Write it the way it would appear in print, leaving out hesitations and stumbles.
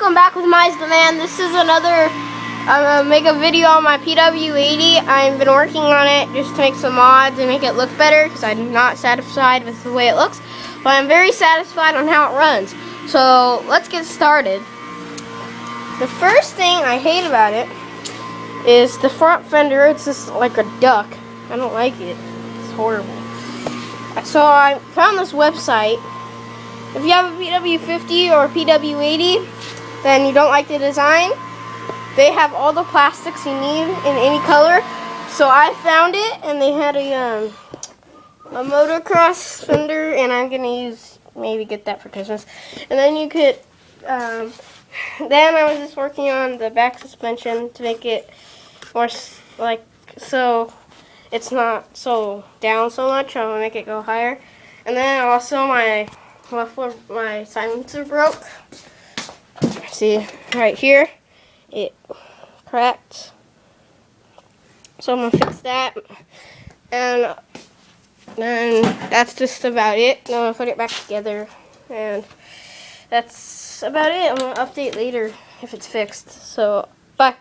welcome back with Mize the Man. This is another, I'm going to make a video on my PW80. I've been working on it just to make some mods and make it look better because I'm not satisfied with the way it looks. But I'm very satisfied on how it runs. So let's get started. The first thing I hate about it is the front fender. It's just like a duck. I don't like it. It's horrible. So I found this website. If you have a PW50 or a PW80, then you don't like the design, they have all the plastics you need in any color. So I found it, and they had a motocross fender, and I'm gonna maybe get that for Christmas. And then you could, then I was just working on the back suspension to make it more so it's not so down so much. I'm gonna make it go higher. And then also my silencer broke. See, right here, it cracked. So I'm gonna fix that. And then that's just about it. I'm gonna put it back together. And that's about it. I'm gonna update later if it's fixed. So, bye.